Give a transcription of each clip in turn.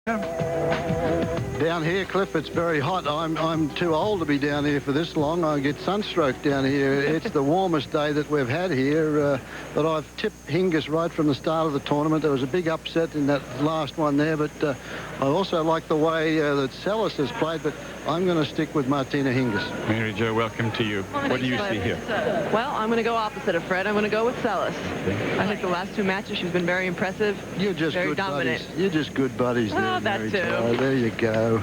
Down here, Cliff, it's very hot. I'm too old to be down here for this long. I get sunstroke down here. It's the warmest day that we've had here. But I've tipped Hingis right from the start of the tournament. There was a big upset in that last one there, but I also like the way that Seles has played, but I'm going to stick with Martina Hingis. Mary Jo, welcome to you. What do you see here? Well, I'm going to go opposite of Fred. I'm going to go with Seles. I think the last two matches she's been very impressive. You're just very good dominant. buddies. You're just good buddies there, Oh, that Mary too. Jo. There you go.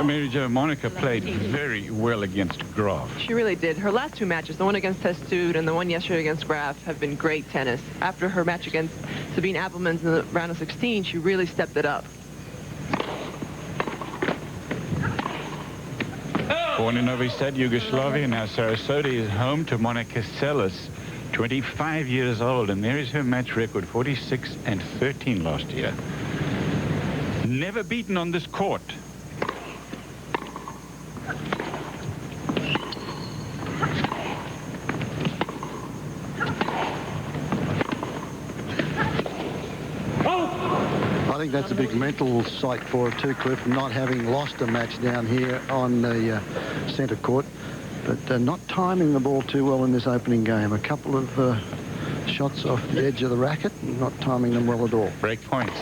Mary Jo, Monica played very well against Graf. She really did. Her last two matches, the one against Testude and the one yesterday against Graf, have been great tennis. After her match against Sabine Appelmans in the round of 16, she really stepped it up. Born in Novi Sad, Yugoslavia, now Sarasota is home to Monica Seles, 25 years old, and there is her match record, 46 and 13 last year. Never beaten on this court. I think that's a big mental psych for her too, Cliff, not having lost a match down here on the centre court, but not timing the ball too well in this opening game. A couple of shots off the edge of the racket and not timing them well at all. Break points.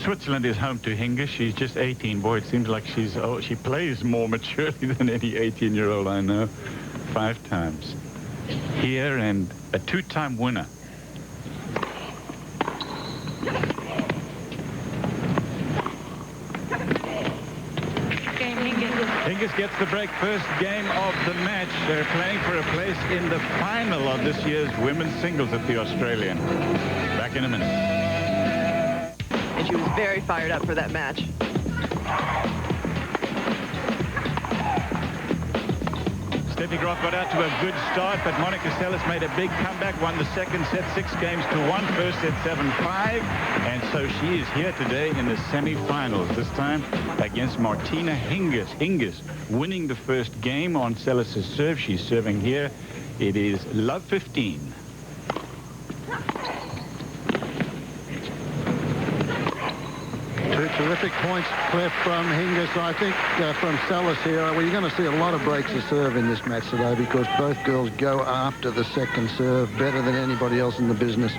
Switzerland is home to Hingis. She's just 18. Boy, it seems like she plays more maturely than any 18-year-old I know. 5 times. Here, and a 2-time winner. Hingis gets the break, first game of the match. They're playing for a place in the final of this year's women's singles at the Australian. Back in a minute. And she was very fired up for that match. Steffi Graf got out to a good start, but Monica Seles made a big comeback, won the second set 6 games to 1, first set 7-5, and so she is here today in the semi-finals, this time against Martina Hingis. Hingis winning the first game on Seles' serve. She's serving here. It is love 15. Two terrific points, Cliff, from Hingis. I think from Seles here, well, you're going to see a lot of breaks of serve in this match today because both girls go after the second serve better than anybody else in the business.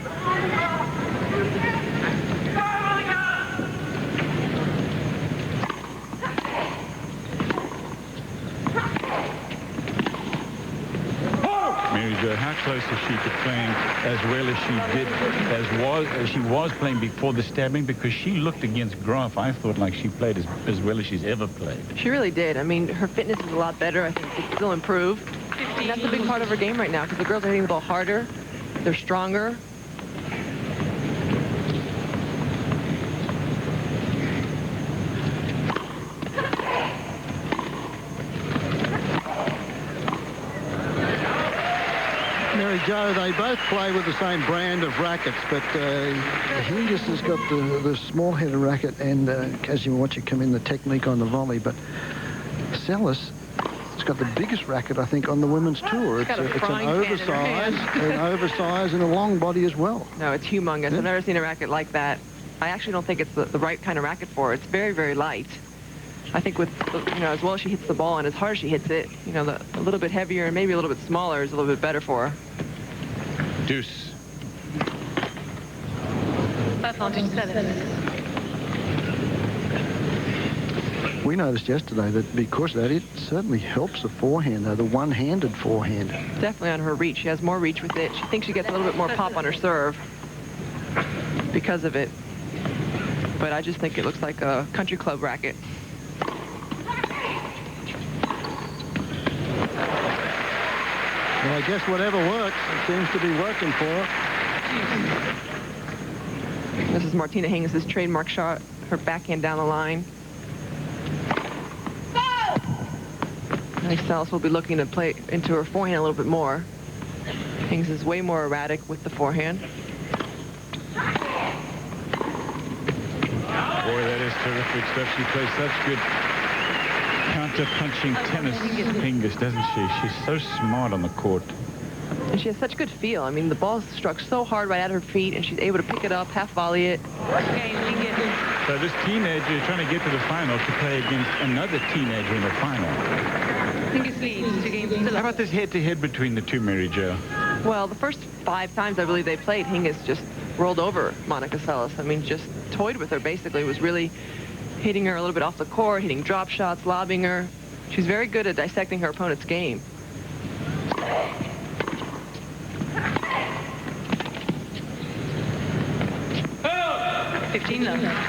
How close is she to playing as well as she did, as she was playing before the stabbing? Because she looked against Graf, I thought, like she played as well as she's ever played. She really did. I mean, her fitness is a lot better. I think it's still improved. And that's a big part of her game right now because the girls are hitting the ball harder. They're stronger. Mary Jo, they both play with the same brand of rackets, but Hingis has got the small-headed racket and, as you watch it come in, the technique on the volley, but Seles has got the biggest racket, I think, on the women's tour. It's an oversized and a long body as well. No, it's humongous. I've never seen a racket like that. I actually don't think it's the right kind of racket for her. It's very, very light. I think with, as well as she hits the ball and as hard as she hits it, a little bit heavier and maybe a little bit smaller is a little bit better for her. Deuce. We noticed yesterday that because of that, it certainly helps the forehand, though, the one-handed forehand. Definitely on her reach. She has more reach with it. She thinks she gets a little bit more pop on her serve because of it. But I just think it looks like a country club racket. Well, I guess whatever works, it seems to be working for her. This is Martina Hingis' trademark shot her backhand down the line. I think Seles will be looking to play into her forehand a little bit more. Hingis is way more erratic with the forehand. Boy, that is terrific stuff. She plays such good counter-punching tennis, Hingis, doesn't she? She's so smart on the court. And she has such good feel. I mean, the ball struck so hard right at her feet, and she's able to pick it up, half volley it. So this teenager is trying to get to the final to play against another teenager in the final. Hingis leads to game 2. How about this head-to-head between the two, Mary Jo? Well, the first 5 times I believe they played, Hingis just rolled over Monica Seles. I mean, just toyed with her, basically. Was really hitting her a little bit off the court, hitting drop shots, lobbing her. She's very good at dissecting her opponent's game.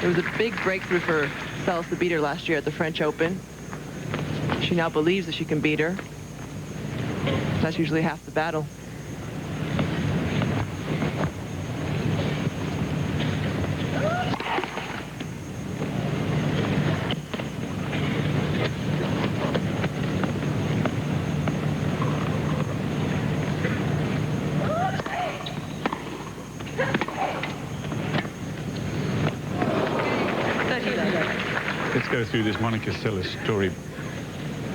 It was a big breakthrough for Seles to beat her last year at the French Open. She now believes that she can beat her. That's usually half the battle. Let's go through this Monica Seles story.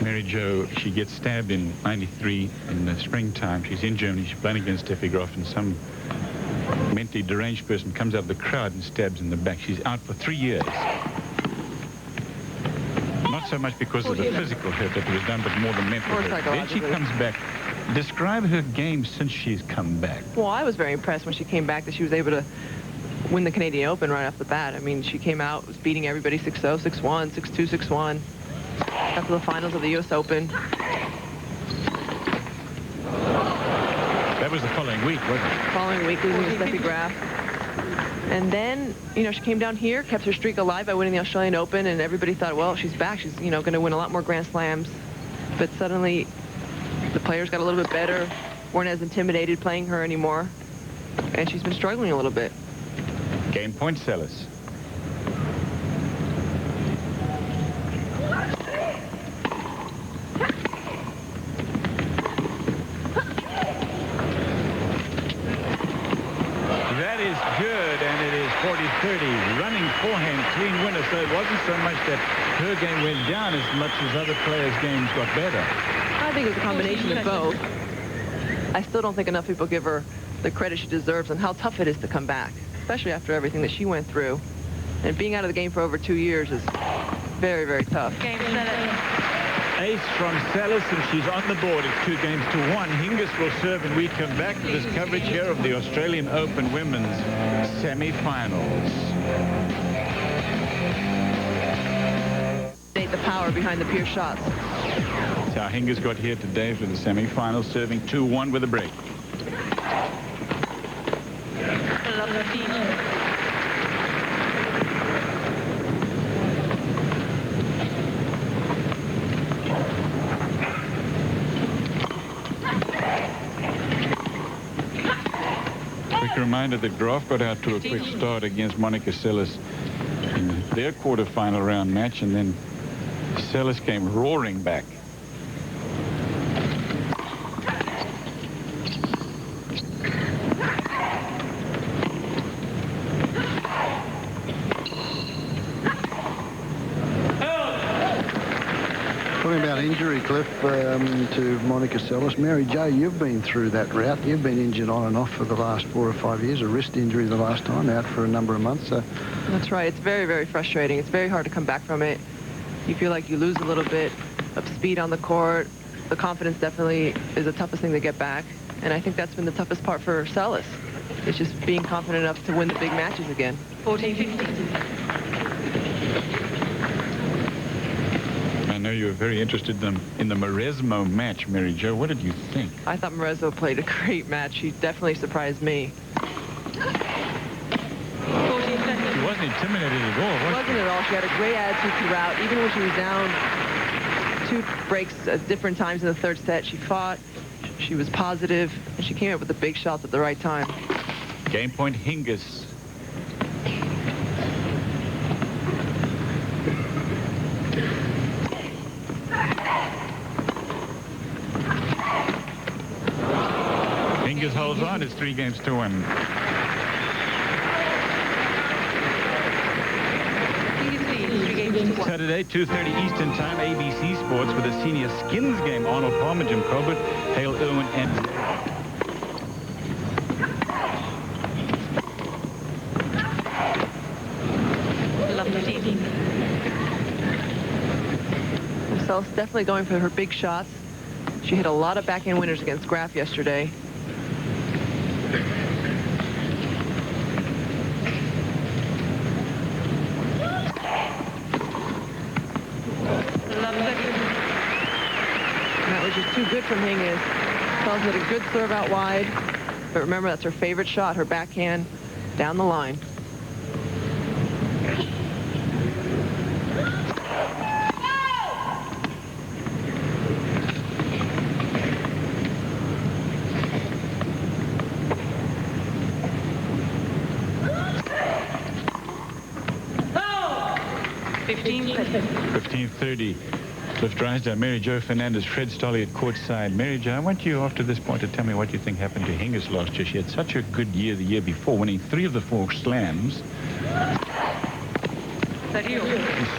Mary Jo, she gets stabbed in '93 in the springtime. She's in Germany. She's playing against Steffi Graf, and some mentally deranged person comes out of the crowd and stabs in the back. She's out for 3 years. Not so much because of the physical hurt that was done, but more the mental hurt. Then she comes back. Describe her game since she's come back. Well, I was very impressed when she came back that she was able to win the Canadian Open right off the bat. I mean, she came out, was beating everybody 6-0, 6-1, 6-2, 6-1. Got to the finals of the U.S. Open. That was the following week, wasn't it? Following week, losing to Steffi Graf. And then, you know, she came down here, kept her streak alive by winning the Australian Open, and everybody thought, well, she's back. She's, you know, going to win a lot more Grand Slams. But suddenly, the players got a little bit better, weren't as intimidated playing her anymore, and she's been struggling a little bit. Game point, Seles. That is good, and it is 40-30. Running forehand, clean winner. So it wasn't so much that her game went down as much as other players' games got better. I think it was a combination of both. I still don't think enough people give her the credit she deserves and how tough it is to come back, especially after everything that she went through. And being out of the game for over 2 years is very, very tough. Game 7. Ace from Seles, and she's on the board. It's 2-1. Hingis will serve, and we come back to this coverage here of the Australian Open Women's semi-finals. The power behind the pure shots. That's how Hingis got here today for the semi-finals, serving 2-1 with a break. Quick reminder that Graf got out to a quick start against Monica Seles in their quarterfinal round match, and then Seles came roaring back. Talking about injury, Cliff, to Monica Seles. Mary Jo, you've been through that route. You've been injured on and off for the last 4 or 5 years. A wrist injury the last time, out for a number of months. So. That's right. It's very, very frustrating. It's very hard to come back from it. You feel like you lose a little bit of speed on the court. The confidence definitely is the toughest thing to get back. And I think that's been the toughest part for Seles. It's just being confident enough to win the big matches again. 14-15. I know you were very interested in the Maresmo match, Mary Jo. What did you think? I thought Maresmo played a great match. She definitely surprised me. She wasn't intimidated at all, was she? Wasn't at all. She had a great attitude throughout. Even when she was down 2 breaks at different times in the third set, she fought. She was positive, and she came up with the big shots at the right time. Game point, Hingis. Hingis holds on. It's 3 games to 1. Hingis leads 3 games to 1. Saturday, 2:30 Eastern Time, ABC Sports with a senior skins game. Arnold Palmer, Jim Colbert, Hale Irwin, and Seles definitely going for her big shots. She hit a lot of backhand winners against Graf yesterday. And that was just too good from Hingis. Seles hit a good serve out wide. But remember, that's her favorite shot, her backhand down the line. Oh! 15:30. Cliff Drysdale, Mary Jo Fernandez, Fred Stolle at courtside. Mary Jo, I want you after this point to tell me what you think happened to Hingis last year. She had such a good year the year before, winning 3 of the 4 slams. She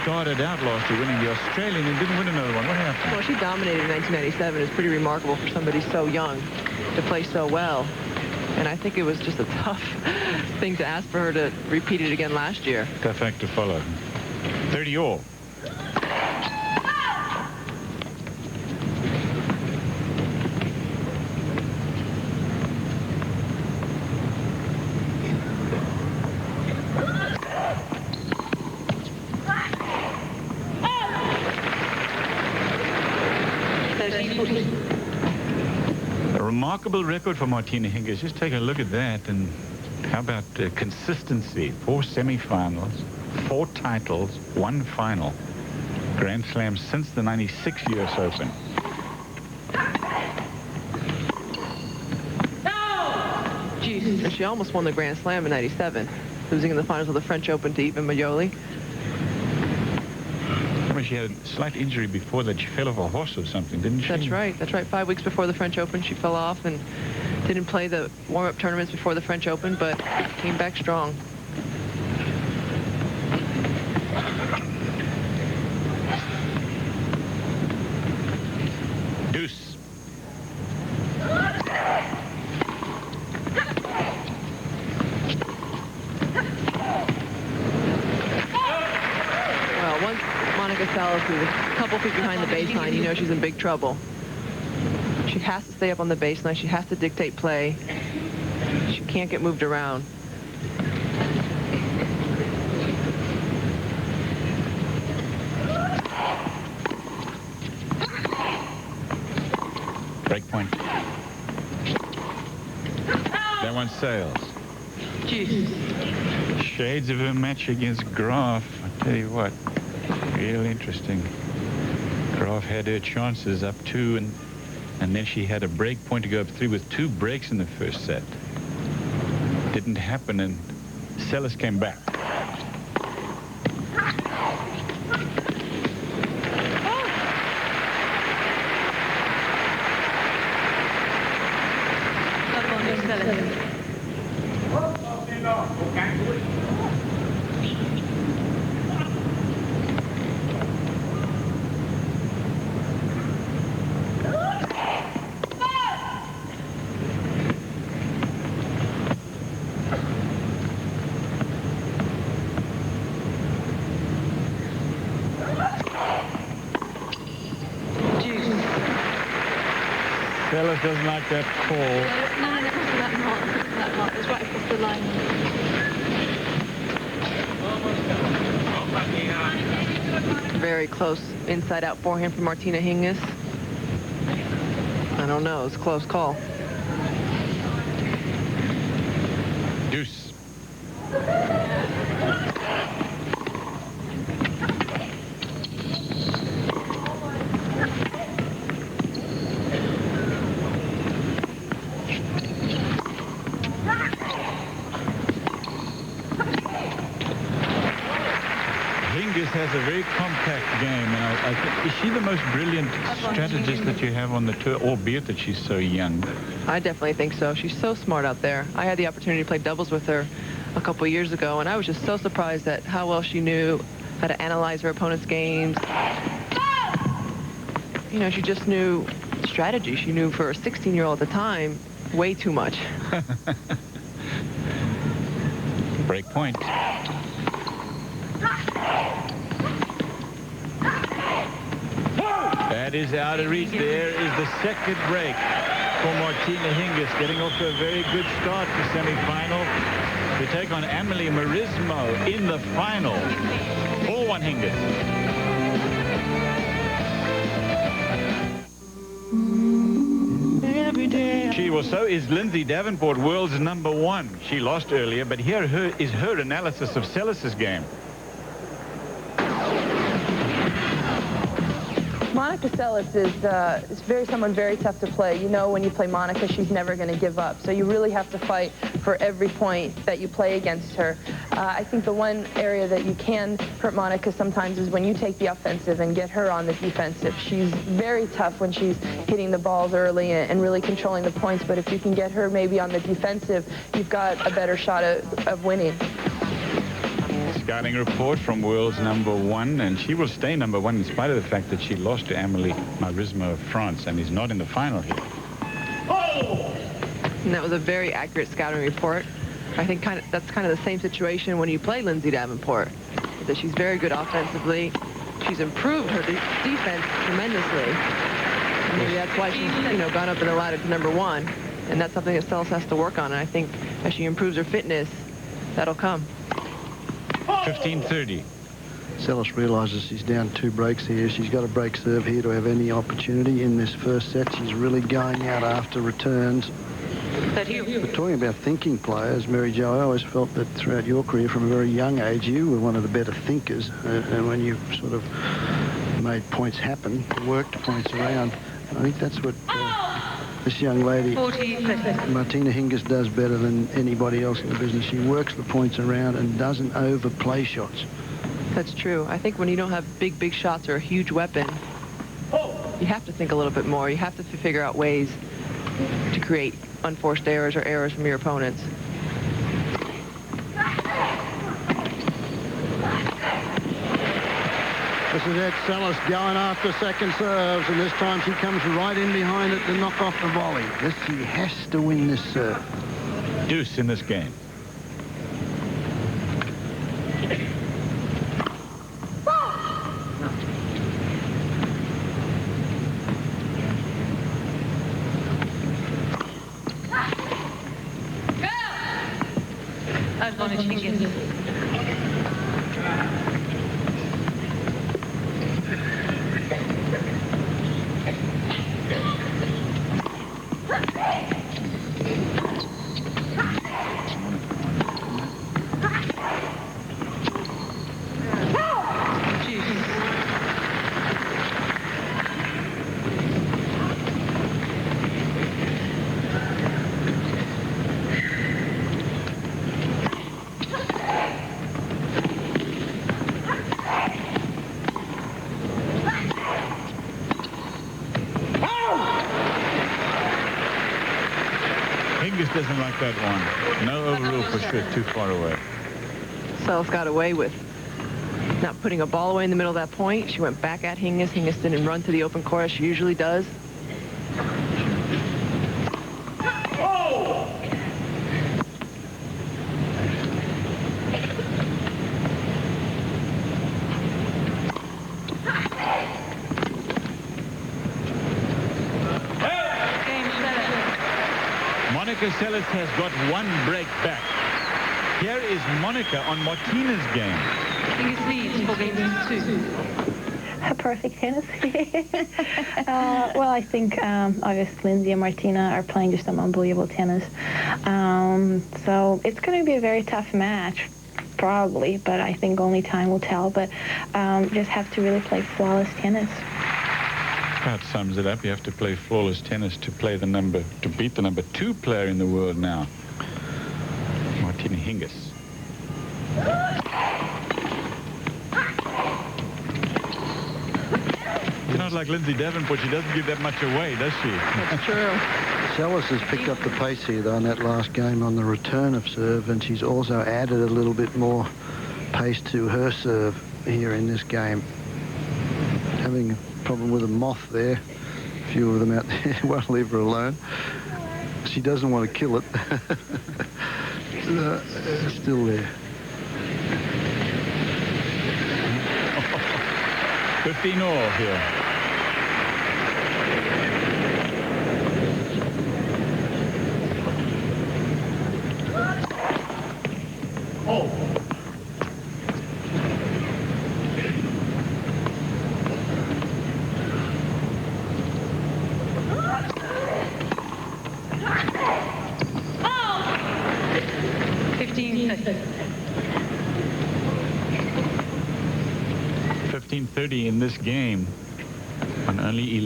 started out last year winning the Australian and didn't win another one. What happened? Well, she dominated in 1997. It's pretty remarkable for somebody so young to play so well. And I think it was just a tough thing to ask for her to repeat it again last year. Tough act to follow. 30 all. A remarkable record for Martina Hingis. Just take a look at that. And how about consistency? 4 semifinals, 4 titles, 1 final. Grand Slam since the 96 US Open. And she almost won the Grand Slam in 97, losing in the finals of the French Open to Eva Majoli. She had a slight injury before that. She fell off a horse or something, didn't she? That's right. That's right. 5 weeks before the French Open, she fell off and didn't play the warm-up tournaments before the French Open, but came back strong. Deuce. Well, once Monica Seles is a couple feet behind the baseline, you know she's in big trouble. She has to stay up on the baseline. She has to dictate play. She can't get moved around. Break point. That one sails. Shades of a match against Graf. I tell you what, real interesting. Graf had her chances up 2, and then she had a break point to go up 3 with 2 breaks in the first set. Didn't happen, and Seles came back. Seles doesn't like that call. No, that mark. It's right across the line. Very close inside-out forehand from Martina Hingis. I don't know. It's a close call. Deuce. has a very compact game, and I think, is she the most brilliant strategist that you have on the tour, albeit that she's so young? I definitely think so. She's so smart out there. I had the opportunity to play doubles with her a couple years ago, and I was just so surprised at how well she knew how to analyze her opponent's games. You know, she just knew strategy. She knew for a 16-year-old at the time way too much. Break point. That is out of reach. There is the second break for Martina Hingis, getting off to a very good start to semifinal to take on Amelie Marismo in the final. 4-1 Hingis. She also is Lindsay Davenport, world's #1. She lost earlier, but here is her analysis of Seles's game. Monica Seles is someone very tough to play. You know, when you play Monica, she's never going to give up. So you really have to fight for every point that you play against her. I think the one area that you can hurt Monica sometimes is when you take the offensive and get her on the defensive. She's very tough when she's hitting the balls early and really controlling the points. But if you can get her maybe on the defensive, you've got a better shot of winning. Scouting report from world's #1, and she will stay #1 in spite of the fact that she lost to Amelie Marismo of France and is not in the final here. And that was a very accurate scouting report. I think that's kind of the same situation when you play Lindsay Davenport. That she's very good offensively. She's improved her defense tremendously. And maybe that's why she's, you know, gone up in the ladder to #1. And that's something that Seles has to work on. And I think as she improves her fitness, that'll come. 15-30. Seles realises she's down 2 breaks here. She's got to break serve here to have any opportunity in this first set. She's really going out after returns. But talking about thinking players, Mary Jo, I always felt that throughout your career from a very young age, you were one of the better thinkers. And when you sort of made points happen, worked points around, I think that's what this young lady, Martina Hingis, does better than anybody else in the business. She works the points around and doesn't overplay shots. That's true. I think when you don't have big shots or a huge weapon, you have to think a little bit more. You have to figure out ways to create unforced errors or errors from your opponents. This is Ed Seles going after second serves, and this time she comes right in behind it to knock off the volley. She has to win this serve. Deuce in this game. Advantage Hingis. Hingis doesn't like that one. No overrule for sure, too far away. Seles got away with not putting a ball away in the middle of that point. She went back at Hingis. Hingis didn't run to the open court as she usually does. Monica Seles has got 1 break back. Here is Monica on Martina's game. Hingis leads 4 games to 2. Perfect tennis. Well, I think obviously Lindsay and Martina are playing just some unbelievable tennis. So it's going to be a very tough match, probably, but I think only time will tell. But just have to really play flawless tennis. That sums it up. You have to play flawless tennis to beat the #2 player in the world now, Martina Hingis. not like Lindsay Davenport. She doesn't give that much away, does she? That's true. Seles has picked up the pace here, though, in that last game on the return of serve, and she's also added a little bit more pace to her serve here in this game. Having a problem with a moth there. A few of them out there. Won't leave her alone. She doesn't want to kill it. Still there. 15 all here. Oh. .30 in this game on only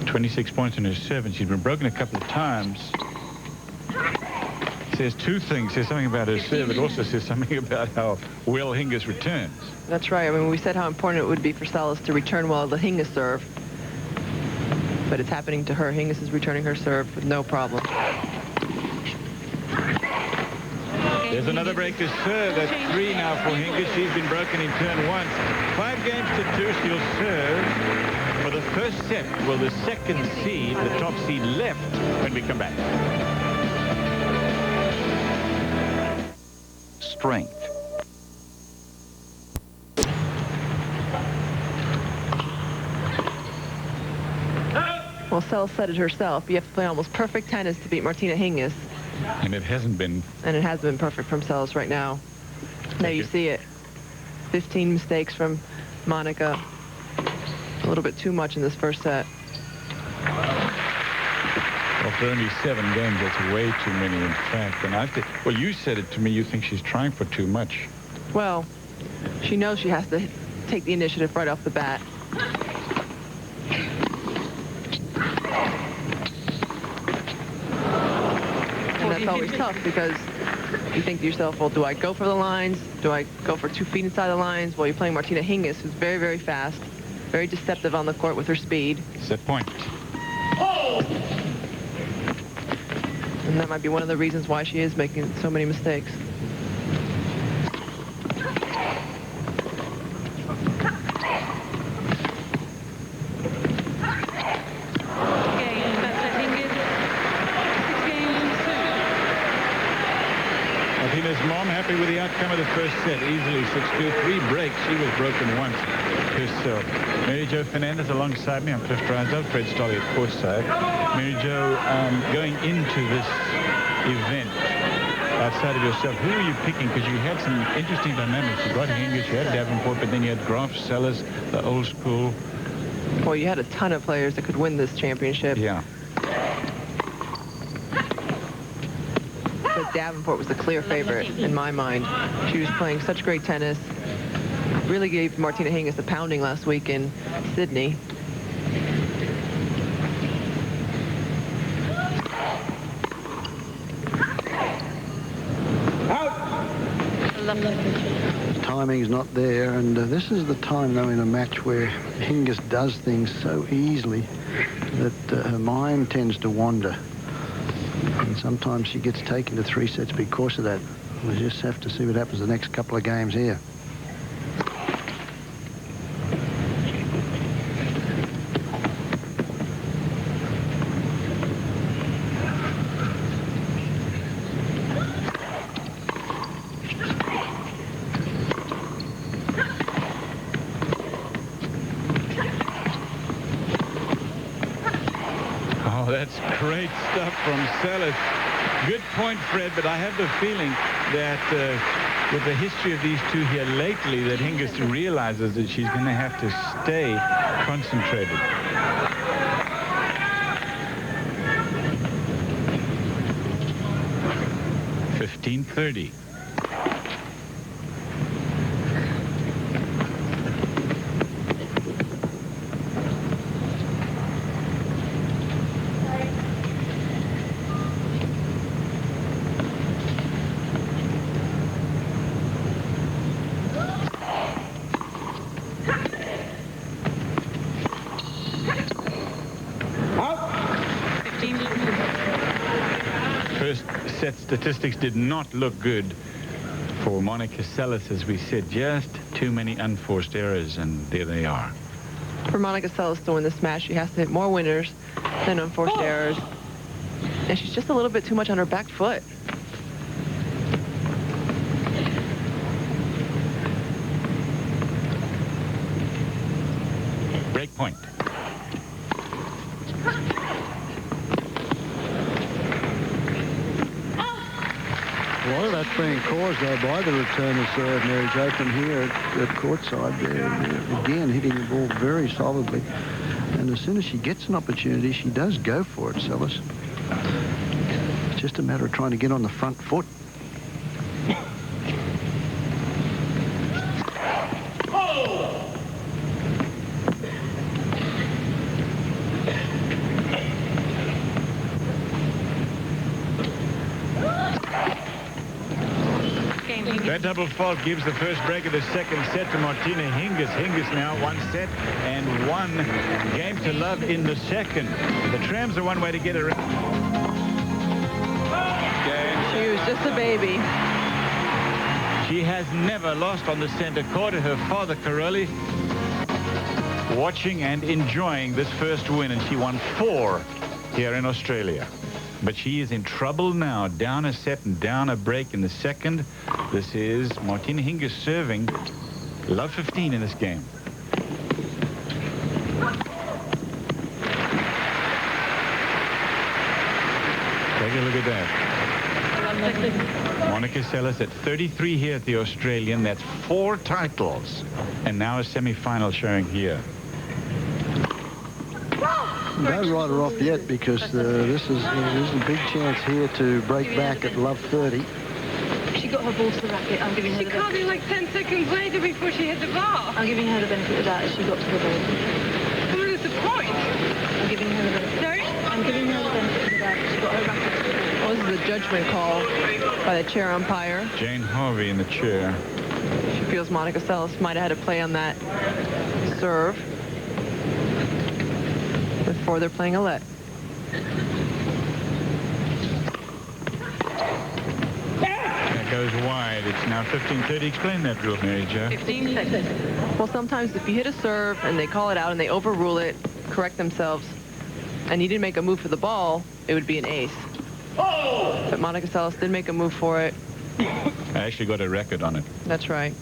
26 points in her serve, and she's been broken a couple of times. Says two things. Says something about her serve. It also says something about how well Hingis returns. That's right. I mean, we said how important it would be for Seles to return well the Hingis serve, but it's happening to her. Hingis is returning her serve with no problem. There's another break to serve. That's 3 now for Hingis. She's been broken in turn 1. 5 games to 2. She'll serve for the first set. Will the second seed, the top seed, left when we come back. Strength. Well, Seles said it herself. You have to play almost perfect tennis to beat Martina Hingis. And it hasn't been. And it has been perfect from Seles right now. There you see it. 15 mistakes from Monica. A little bit too much in this first set. Well, for only 7 games, that's way too many, in fact. And I think, well, you said it to me, you think she's trying for too much. Well, she knows she has to take the initiative right off the bat. And that's always tough because you think to yourself, well, do I go for the lines? Do I go for 2 feet inside the lines? Well, you're playing Martina Hingis, who's very, very fast, very deceptive on the court with her speed. Set point. And that might be one of the reasons why she is making so many mistakes. Martina's mom happy with the outcome of the first set. Easily 6-2. 3 breaks. She was broken once herself. Mary Jo Fernandez alongside me. I'm Cliff Drysdale. Fred Stolle at courtside. Mary Jo, going into this event, outside of yourself, who are you picking? Because you had some interesting dynamics. You got Hingis, you had Davenport, but then you had Graf, Seles, the old school. Well, you had a ton of players that could win this championship. Yeah. But Davenport was the clear favorite in my mind. She was playing such great tennis. Really gave Martina Hingis a pounding last week in Sydney. Timing's not there, and this is the time, though, in a match where Hingis does things so easily that her mind tends to wander. And sometimes she gets taken to 3 sets because of that. We just have to see what happens the next couple of games here. That's great stuff from Seles. Good point, Fred, but I have the feeling that with the history of these two here lately, that Hingis realizes that she's going to have to stay concentrated. .1530. set statistics did not look good for Monica Seles, as we said. Just too many unforced errors, and there they are. For Monica Seles to win this match, she has to hit more winners than unforced errors. And she's just a little bit too much on her back foot. Break point. A lot of that's being caused, though, by the return of serve, Mary Jo, from here at courtside. They're, again, hitting the ball very solidly. And as soon as she gets an opportunity, she does go for it, Seles. It's just a matter of trying to get on the front foot. That double fault gives the first break of the second set to Martina Hingis. Hingis now 1 set and 1 game to love in the second. The Trams are one way to get around. She was just a baby. She has never lost on the center court. Her father, Caroli, watching and enjoying this first win, and she won 4 here in Australia. But she is in trouble now, down a set and down a break in the second. This is Martina Hingis serving. Love 15 in this game. Take a look at that. Monica Seles at 33 here at the Australian. That's 4 titles. And now a semi-final showing here. Don't write her off yet, because this is a big chance here to break back at love 30. She got her ball to the racket. I'm giving her the benefit. She can't do like 10 seconds later before she hit the bar. I'm giving her the benefit of that as she got to the ball. What is the point? I'm giving her the benefit. Sorry? I'm giving her the benefit of that. She got her racket to the ball. Well, this is a judgment call by the chair umpire. Jane Harvey in the chair. She feels Monica Seles might have had a play on that serve before they're playing a let. That goes wide. It's now 15-30. Explain that rule, Mary Jo. 15 seconds. Well, sometimes if you hit a serve and they call it out and they overrule it, correct themselves, and you didn't make a move for the ball, it would be an ace. But Monica Seles did make a move for it. I actually got a record on it. That's right.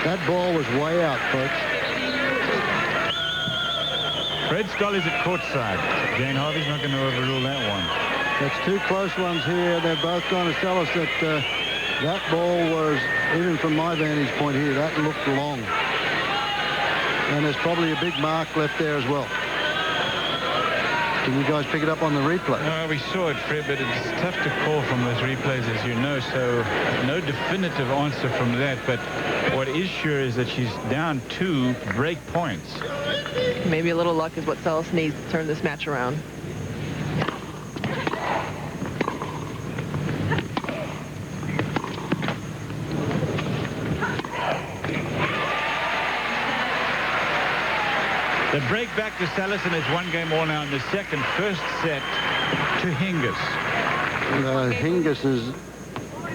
That ball was way out, folks. Fred Stoll is at courtside. Jane Harvey's not going to overrule that one. That's 2 close ones here. They're both going to tell us that that ball was, even from my vantage point here, that looked long. And there's probably a big mark left there as well. Can you guys pick it up on the replay? We saw it, Fred, but it's tough to call from those replays, as you know, so no definitive answer from that. But what is sure is that she's down 2 break points. Maybe a little luck is what Seles needs to turn this match around. The break back to Seles, and it's 1 game all now in the second. First set to Hingis. Hingis is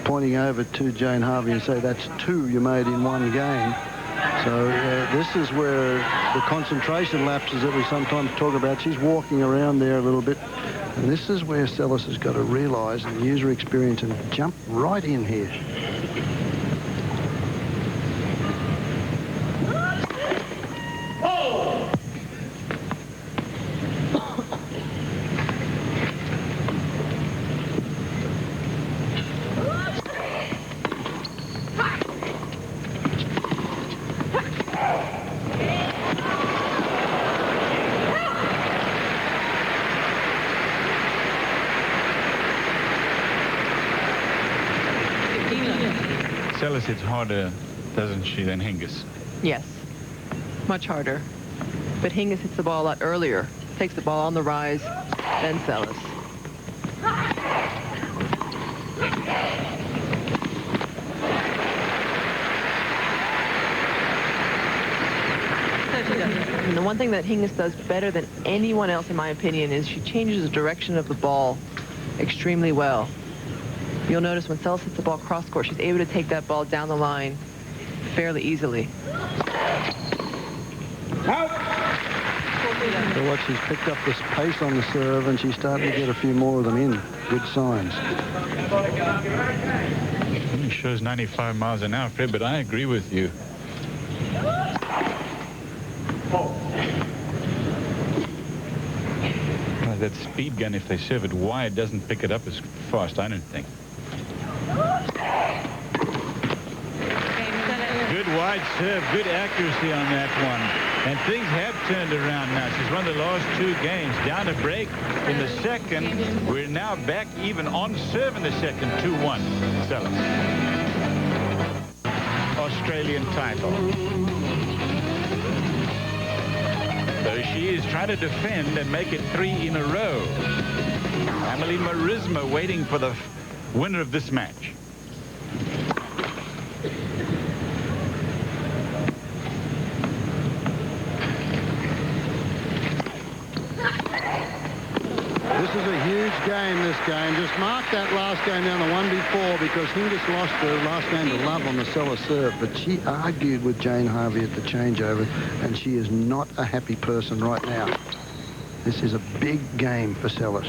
pointing over to Jane Harvey and say, that's 2 you made in 1 game. So this is where the concentration lapses that we sometimes talk about. She's walking around there a little bit. And this is where Seles has got to realize and use her experience and jump right in here. Seles hits harder, doesn't she, than Hingis? Yes, much harder. But Hingis hits the ball a lot earlier. Takes the ball on the rise, then Seles. And the the one thing that Hingis does better than anyone else, in my opinion, is she changes the direction of the ball extremely well. You'll notice when Seles hits the ball cross court, she's able to take that ball down the line fairly easily. So what, she's picked up this pace on the serve, and she's starting to get a few more of them in. Good signs. It shows 95 miles an hour, Fred, but I agree with you. That speed gun, if they serve it wide, doesn't pick it up as fast, I don't think. Good wide serve, good accuracy on that one. And things have turned around now. She's won the last 2 games. Down a break in the second. We're now back even on serve in the second. 2-1, Seles. Australian title. So she is trying to defend and make it 3 in a row. Emily Marisma waiting for the winner of this match. This is a huge game, this game. Just mark that last game down, the one before, because Hingis lost the last game to love on the Seles serve. But she argued with Jane Harvey at the changeover, and she is not a happy person right now. This is a big game for Seles.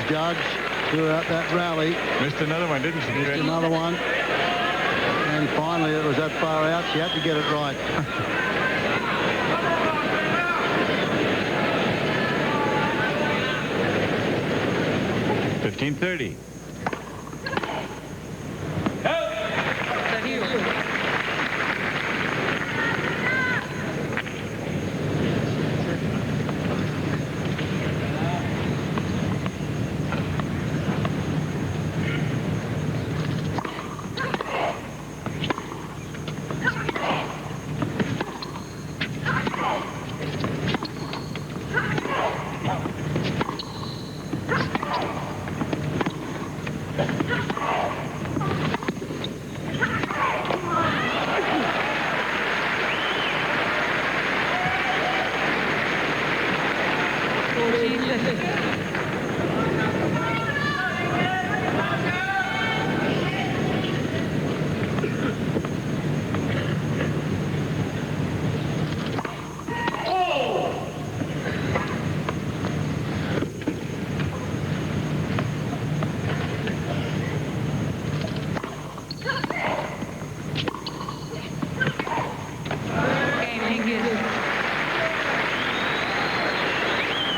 Judge throughout that rally. Missed another one, didn't she? Missed another one. And finally, it was that far out. She had to get it right. $15.30.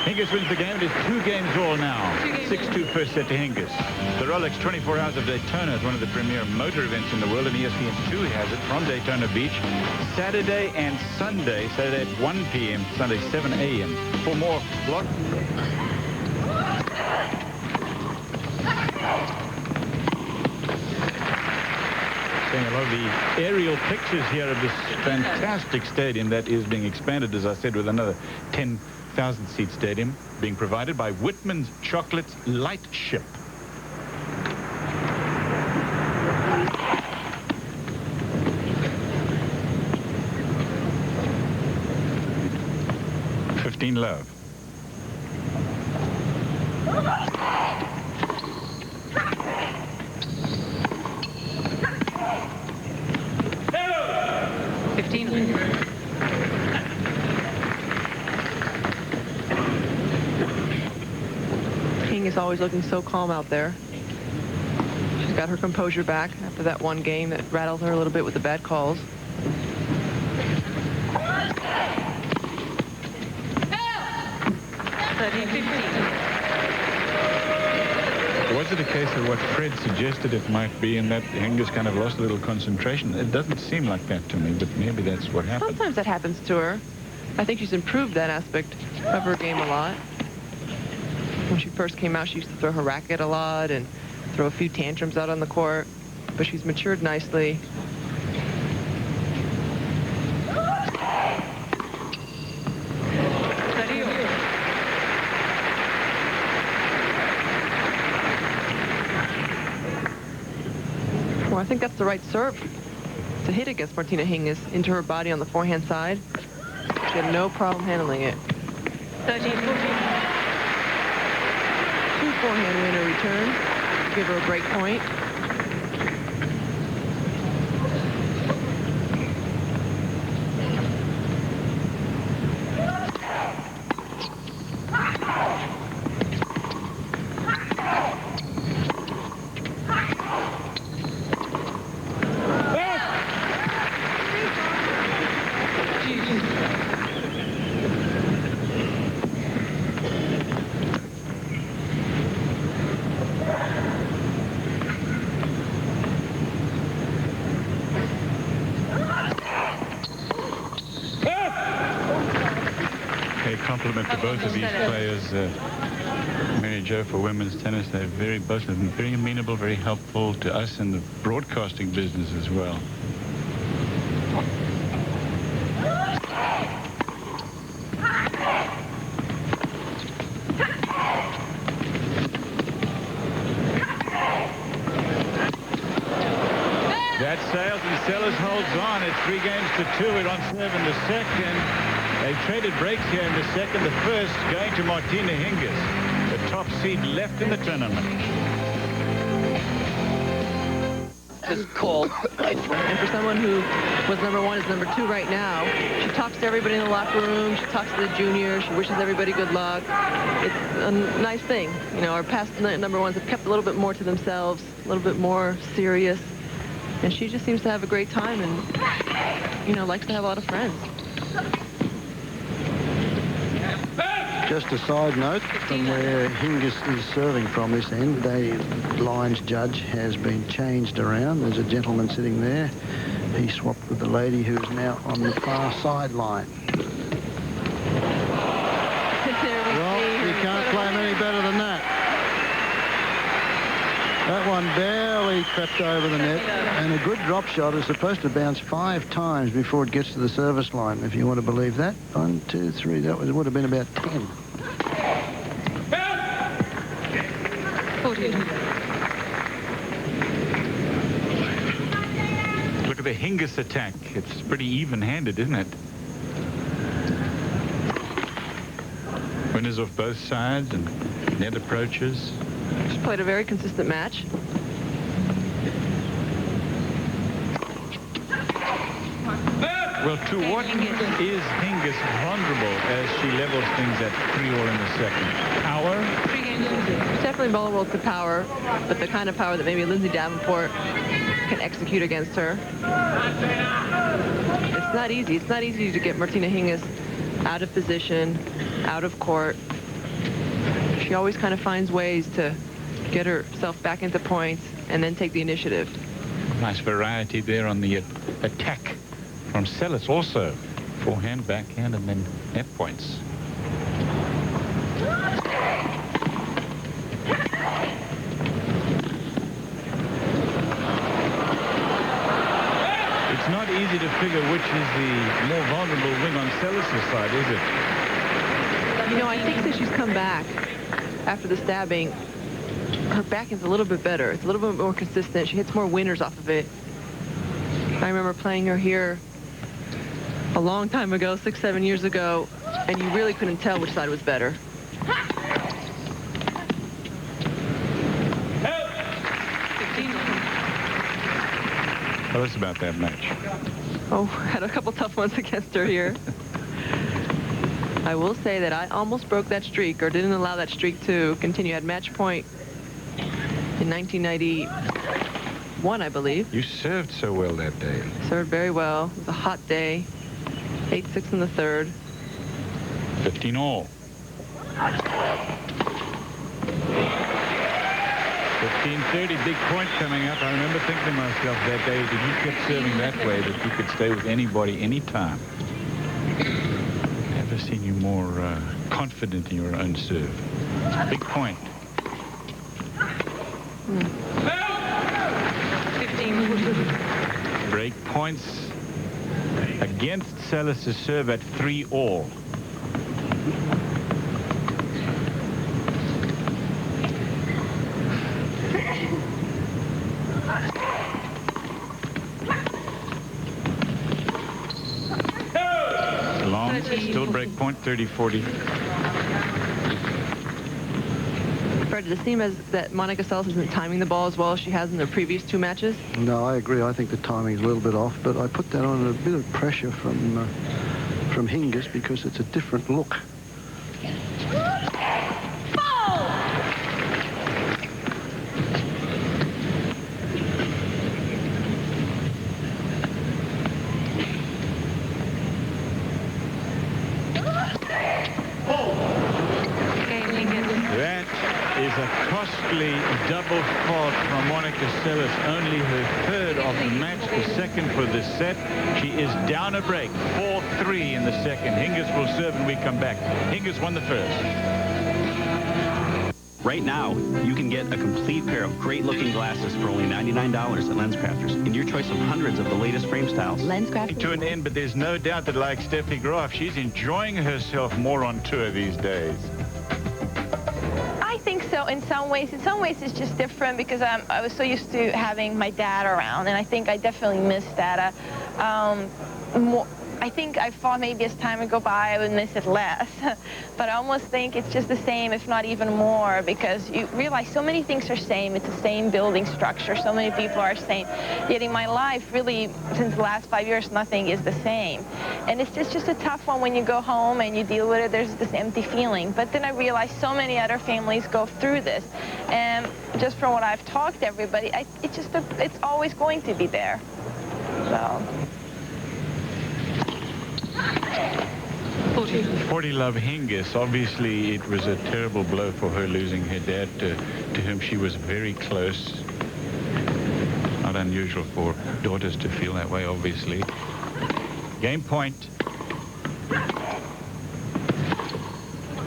Hingis wins the game. It is 2 games all now. 6-2 first set to Hingis. The Rolex 24 Hours of Daytona is one of the premier motor events in the world, and ESPN2 has it from Daytona Beach Saturday and Sunday. Saturday at 1 p.m., Sunday 7 a.m. For more block. Seeing a lot of the aerial pictures here of this fantastic stadium that is being expanded, as I said, with another 10,000-seat stadium being provided by Whitman's Chocolate's Light Ship. Love. King is always looking so calm out there. She's got her composure back after that one game that rattled her a little bit with the bad calls. Was it a case of what Fred suggested it might be, and that Hingis kind of lost a little concentration? It doesn't seem like that to me, but maybe that's what happened. Sometimes that happens to her. I think she's improved that aspect of her game a lot. When she first came out, she used to throw her racket a lot and throw a few tantrums out on the court, but she's matured nicely. Well, I think that's the right serve to hit against Martina Hingis into her body on the forehand side. She had no problem handling it. 13-14. Two forehand winner return to give her a break point. Compliment to both of these players, Mary Jo for women's tennis. They're both of them very amenable, very helpful to us in the broadcasting business as well. That Seles, and Seles holds on. It's 3-2. We're on serve in the second. They traded breaks here in the second. The first going to Martina Hingis, the top seed left in the tournament. Just cold. And for someone who was #1 is #2 right now, she talks to everybody in the locker room. She talks to the juniors. She wishes everybody good luck. It's a nice thing. You know, our past #1s have kept a little bit more to themselves, a little bit more serious. And she just seems to have a great time and, you know, likes to have a lot of friends. Just a side note, from where Hingis is serving from this end, the lines judge has been changed around. There's a gentleman sitting there. He swapped with the lady who's now on the far sideline. Well, you can't claim any better than that. That one barely crept over the net, and a good drop shot is supposed to bounce 5 times before it gets to the service line, if you want to believe that. 1, 2, 3, that would have been about 10. 14. Look at the Hingis attack. It's pretty even-handed, isn't it? Winners off both sides and net approaches. She played a very consistent match. Well, to what is Hingis vulnerable as she levels things at 3-all in the second? Power? She's definitely vulnerable to power, but the kind of power that maybe Lindsay Davenport can execute against her. It's not easy. It's not easy to get Martina Hingis out of position, out of court. She always kind of finds ways to get herself back into points and then take the initiative. Nice variety there on the attack from Seles also. Forehand, backhand, and then net points. It's not easy to figure which is the more vulnerable wing on Seles' side, is it? You know, I think since she's come back after the stabbing, her backhand's a little bit better. It's a little bit more consistent. She hits more winners off of it. I remember playing her here a long time ago, 6, 7 years ago, and you really couldn't tell which side was better. Tell us about that match. Oh, had a couple tough ones against her here. I will say that I almost broke that streak, or didn't allow that streak to continue. I had match point in 1991, I believe. You served so well that day. Served very well. It was a hot day. 8-6 in the third. 15-all. 15-30, big point coming up. I remember thinking to myself that day that you kept serving that way, that you could stay with anybody, anytime. Never seen you more confident in your own serve. Big point. 15. Break points against Seles' serve at 3-all. Long, still break point, 30-40. Fred, does it seem as that Monica Seles isn't timing the ball as well as she has in the previous 2 matches? No, I agree. I think the timing's a little bit off, but I put that on a bit of pressure from Hingis because it's a different look. That is a costly double fault from Monica Seles. Only her 3rd of the match, the 2nd for this set. She is down a break, 4-3 in the 2nd. Hingis will serve and we come back. Hingis won the 1st. Right now, you can get a complete pair of great-looking glasses for only $99 at LensCrafters, in your choice of hundreds of the latest frame styles. LensCrafters. To an end, but there's no doubt that, like Steffi Graf, she's enjoying herself more on tour these days. I think so in some ways. In some ways it's just different because I was so used to having my dad around, and I think I definitely miss that. I think I thought maybe as time would go by I would miss it less, but I almost think it's just the same, if not even more, because you realize so many things are same. It's the same building structure. So many people are same. Yet in my life, really, since the last 5 years, nothing is the same. And it's just a tough one when you go home and you deal with it. There's this empty feeling. But then I realized so many other families go through this. And just from what I've talked to everybody, it's always going to be there. So. 40 love Hingis. Obviously, it was a terrible blow for her losing her dad, to whom she was very close. Not unusual for daughters to feel that way, obviously. Game point.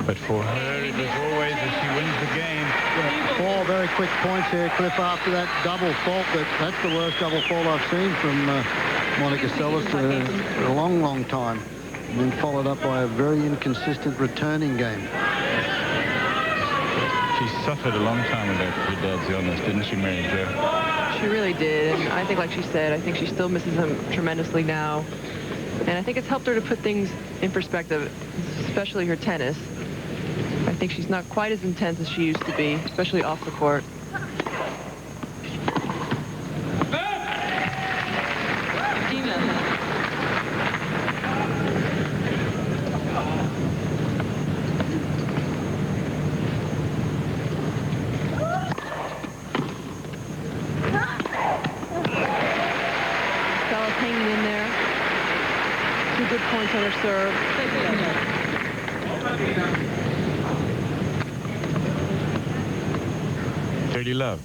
But for her, it was always as she wins the game. Yeah, 4 very quick points here, Cliff, after that double fault. That's the worst double fault I've seen from Monica Seles for a long, long time. And then followed up by a very inconsistent returning game. She suffered a long time with her dad's illness, didn't she, Mary Jo? She really did. And I think, like she said, I think she still misses him tremendously now. And I think it's helped her to put things in perspective, especially her tennis. I think she's not quite as intense as she used to be, especially off the court. Hanging in there. 2 good points on her serve. 30 love.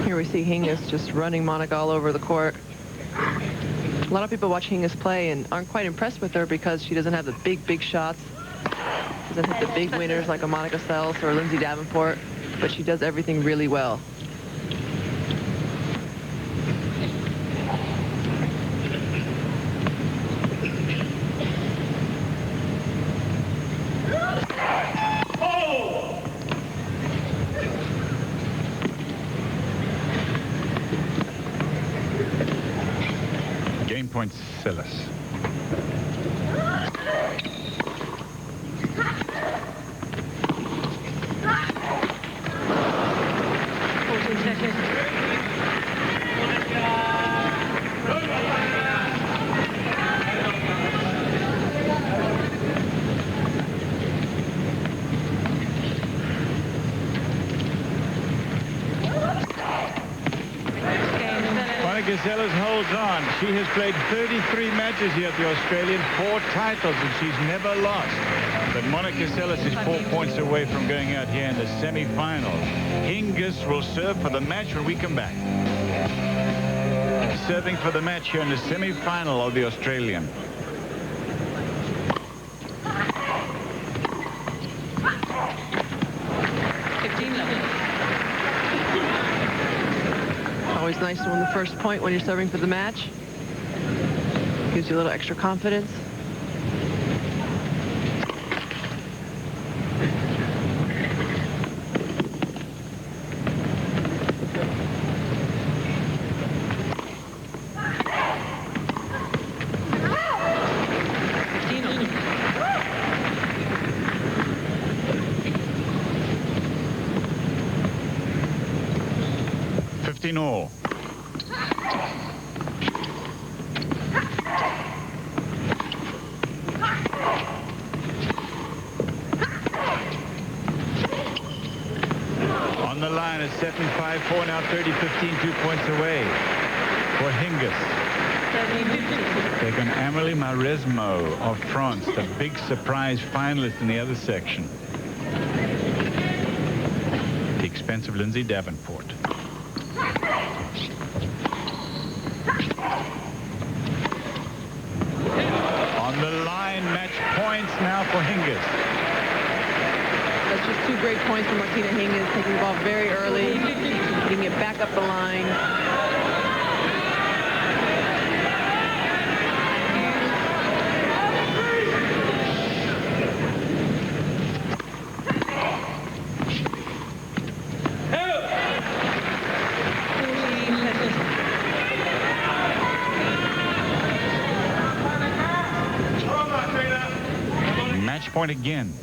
Here we see Hingis just running Monica all over the court. A lot of people watch Hingis play and aren't quite impressed with her because she doesn't have the big shots. Doesn't hit the big winners like a Monica Seles or Lindsay Davenport, but she does everything really well. Game point, Seles. Seles holds on. She has played 33 matches here at the Australian, 4 titles, and she's never lost. But Monica Seles is 4 points away from going out here in the semi-final. Hingis will serve for the match when we come back. Serving for the match here in the semi-final of the Australian. Always nice to win the first point when you're serving for the match. Gives you a little extra confidence. All. On the line at 7-5-4 now, 30-15, 2 points away for Hingis. Taking Amélie Mauresmo of France, the big surprise finalist in the other section. The expensive Lindsay Davenport. On the line, match points now for Hingis. That's just 2 great points for Martina Hingis, taking the ball very early, getting it back up the line. Match point again.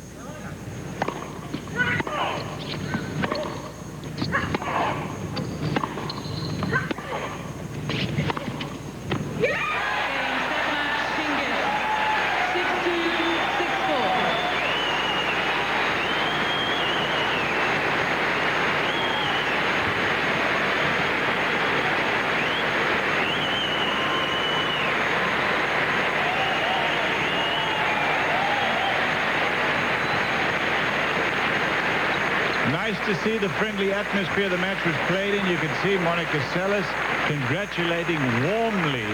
Nice to see the friendly atmosphere the match was played in. You can see Monica Seles congratulating warmly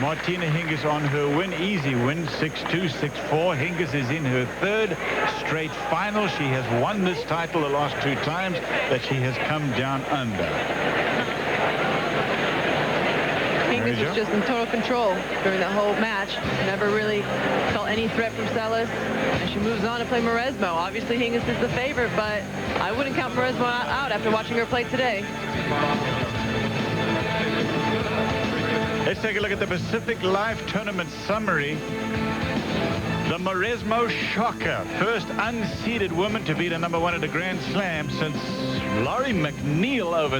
Martina Hingis on her win. Easy win, 6-2, 6-4. Hingis is in her 3rd straight final. She has won this title the last 2 times that she has come down under. Hingis was just in total control during the whole match. Never really felt any threat from Seles. And she moves on to play Mauresmo. Obviously, Hingis is the favorite, but I wouldn't count Mauresmo out after watching her play today. Let's take a look at the Pacific Live Tournament summary. The Mauresmo shocker. First unseeded woman to beat a #1 at a Grand Slam since Laurie McNeil over